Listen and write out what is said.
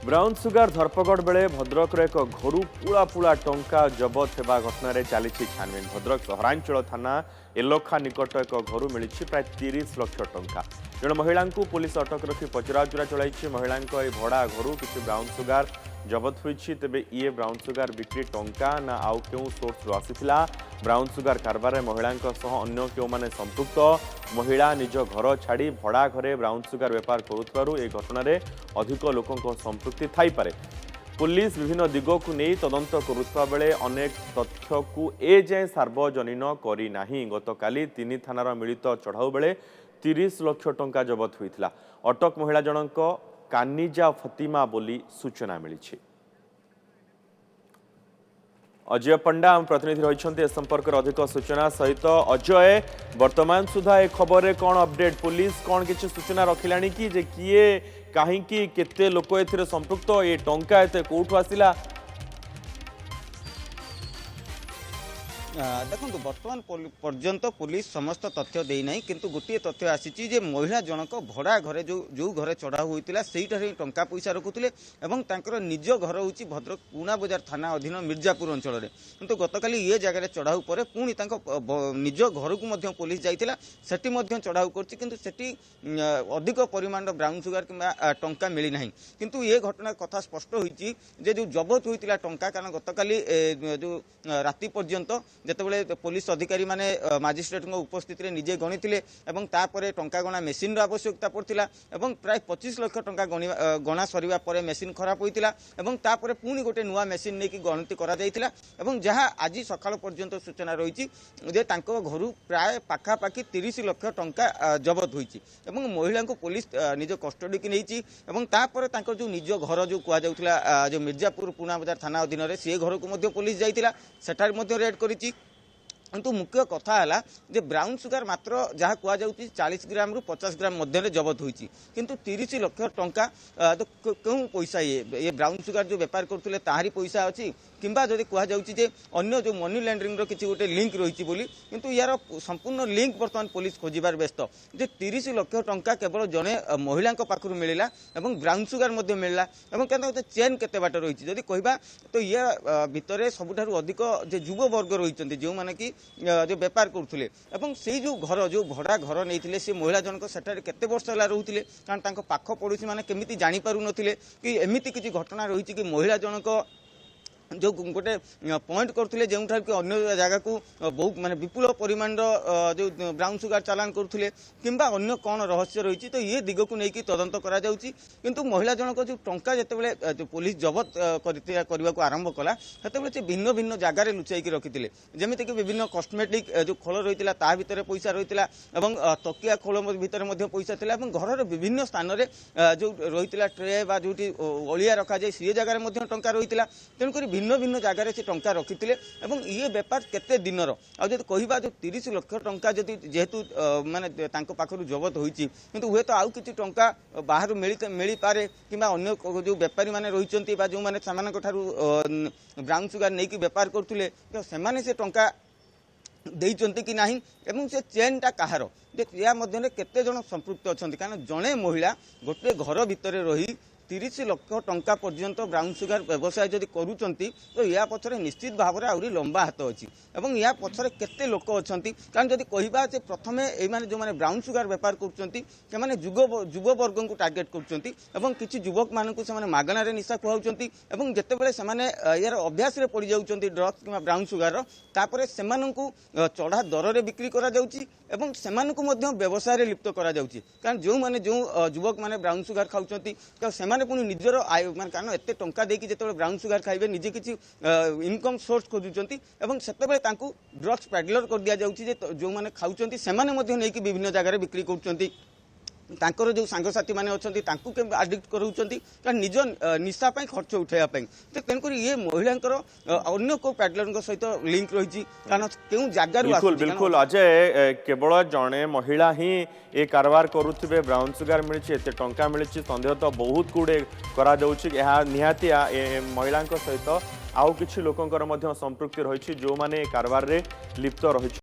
Brown sugar धरपकड़ बेले भद्रक एक घर पुला पुला टंका जबत होगा घटन चली छानबीन। भद्रक सहरांचल थाना एलोखा निकट एक घर मिली प्राय 30 लाख टंका। जड़े महिला को पुलिस अटक रखी पचराउचरा चलाई। महिला भड़ा घर किसी ब्राउन सुगार जबत होती। तेबे ये ब्राउन सुगार बिक्री टंका ना आउ क्यों सोर्स आसीथिला। ब्राउन सुगार कारबार महिला अन्य क्यों माने संपृक्त। महिला निज घर छाड़ी भड़ा घरे ब्राउन सुगार बेपार करुथबारु ए घटना रे अधिक लोकों संपृक्ति थाई पारे। पुलिस विभिन्न दिगों को नहीं तदंत करुवा बेले अनेक तथ्य को ए जाए सार्वजनीन करना। गतकाली 3 थानार मिलित चढ़ाऊ बेले 30 लाख टंका जबत होता। अटक महिला जनक कानिजा फतिमा बोली सूचना मिली। अजय पंडा आम प्रतिनिधि रही संपर्क में अधिक सूचना सहित। अजय, वर्तमान सुधा ए खबर रे कौन अपडेट? पुलिस कौन किसी सूचना रखिलानी कि जे किए कहीं केते लोक ए संपृक्त, ये टंका एते कोठु आसिला? देखो बर्तमान पर्यंत पुलिस समस्त तथ्य देना, किंतु गोटे तथ्य आसी महिला जनक भड़ा घरे जो घरे चढ़ाऊ होता से टंका पैसा रखुले और निज घर हूँ भद्रक पुणा बजार थाना अधीन मिर्जापुर अंचल में। किंतु गतकाली ये जगह चढ़ाऊ पर पुणी निज घर को पुलिस जाइला, सेठी चढ़ाऊ करती अधिक परिमाण ब्राउन सुगार कि टंका मिली ना। किंतु ये घटना कथा स्पष्ट होती जो जबत होता टंका, कारण गतकाली जो राति पर्यंत जितेबाला पुलिस अधिकारी माने मजिस्ट्रेट उपस्थित निजे गणिले और तापर टंका गणा मेसीन आवश्यकता पड़ता और प्राय 25 लाख टंका गणा सरिबा परे मेसीन खराब होता और पुणी गोटे नुआ मेसीन नहीं गणति करा जहाँ आज सकाल पर्यंत सूचना रही घर प्राय पाखापाखि 30 लाख टंका जबत होती। महिला को पुलिस निज कस्टडी की नहीं जो निज घर जो कहुला जो मिर्जापुर पुणा बजार थाना अधीन में सी घर को पुलिस जाइला, सेठार रेड करी। किंतु मुख्य कथा है जे ब्राउन सुगार मात्र जहाँ कहुच्छी 40 ग्राम रु 50 ग्राम मध्य जबत होती, किंतु 30 लाख टंका तो क्यों पैसा ये ब्राउन सुगार जो बेपार करते ताहारी पैसा अच्छी किंबा जदि कहुच्छे अन्य जो मनी लैंडरिंग किसी गोटे लिंक रही बोली, किंतु यार संपूर्ण लिंक बर्तमान पुलिस खोजार व्यस्त जे 30 लाख टंका केवल जड़े महिला पाखु मिलला और ब्राउन सुगार मिलला और चेन केते बाट रही जदि कहबा तो ये भितर सबुठारु अधिक जो युव वर्ग रही जो माने कि जो बेपार करुले से जो घर जो भड़ा घर नहीं सी महिला जनक सेठारे केते वर्ष है रोते, कारण पाख पड़ोशी मैंने केमिति जानी पारु नथिले कि एमिति किसी घटना रही कि महिला जनक जो गोटे पॉइंट करते जो कि अन्य जगह को बहुत माने विपुल परिमाण जो ब्राउन सुगार चालान करते किंबा अन्य कौन रहस्य रही, तो ये दिग को लेकिन तदंत करा जाउची। किंतु महिला जनक जो टंका जितेबाला जो पुलिस जबत करने को आरंभ कला से भिन्न भिन्न जगार लुचाई रखी जमीक विभिन्न कस्मेटिक जो खोल रही है भितर पैसा रही है तकिया खोल भितर पैसा था घर विभिन्न स्थान में जो रही ट्रे बा जो अलिया रखा जाए सी जगार टंका रही है। तेणुक भिन्न भिन्न जगार से टंका रखिते ये बेपार केते दिनर आदि कहवा जो 30 लाख टंका जदि जेहेतु माने पाखु जबत होती, किंतु हुए तो आउ किसी टंका बाहर मिली पारे कि अन्य जो बेपारी माने रही जो माने ब्राउन सुगार नहीं बेपार करते से टंका देइचंती कि नहीं एवं से चेनटा कहार या मध्य केते जन संपृक्त अच्छा, कारण जड़े महिला गोटे घर भितर रही 30 लाख टंका पर्यंत ब्राउन सुगार व्यवसाय जदि करूचंती तो या पछरे निश्चित भाव में आहरी लंबा हाथ अच्छी और या पछरे केते लोक अच्छा, कारण जदि कहबा जे प्रथमे ए माने जो माने ब्राउन सुगार बेपार करचंती से माने युव वर्ग को टार्गेट करचंती और किछि युवक मानकु से माने मागना रे निशा खुआउचंती और जेतेबेले से माने यार अभ्यास रे पड़ जाउचंती ड्रग्स किंबा ब्राउन सुगार तापरे सेमानंकु चढ़ा दर रे बिक्री करा जाउची एवं सेमानंकु मध्य व्यवसाय रे लिप्त करा जाउची, कारण जो माने जो युवक माने ब्राउन सुगार खाउचंती तो सेमाने पुणी निजर आय मान कारण एत टंका देकी जेतेबेले ब्राउन सुगार खाइबे निजे किछि इनकम सोर्स खोजुचंती एवं सेतेबेले तांकु ड्रग्स पैडलर कर दिया जाउची जे जो माने खाउचंती सेमाने मध्य नेकी विभिन्न जगह रे बिक्री करउचंती तांकर जो सांगसाथी माने अच्छी के आडिक्ट कराउचंती कारण निज निशा खर्च उठाइवाई। तो तेणुक ये महिला अन्य को पैडलर सहित लिंक रही कारण क्यों जगार बिल्कुल बिल्कुल अजय केवल जड़े महिला ही ये कारबार करुवे ब्राउन सुगार मिली एत टंका मिली सन्देह तो बहुत गुड़े करा निहाती महिला सहित आउ किछि लोकंकर संपृक्ति रही जो माने कारबार रे लिप्त रही।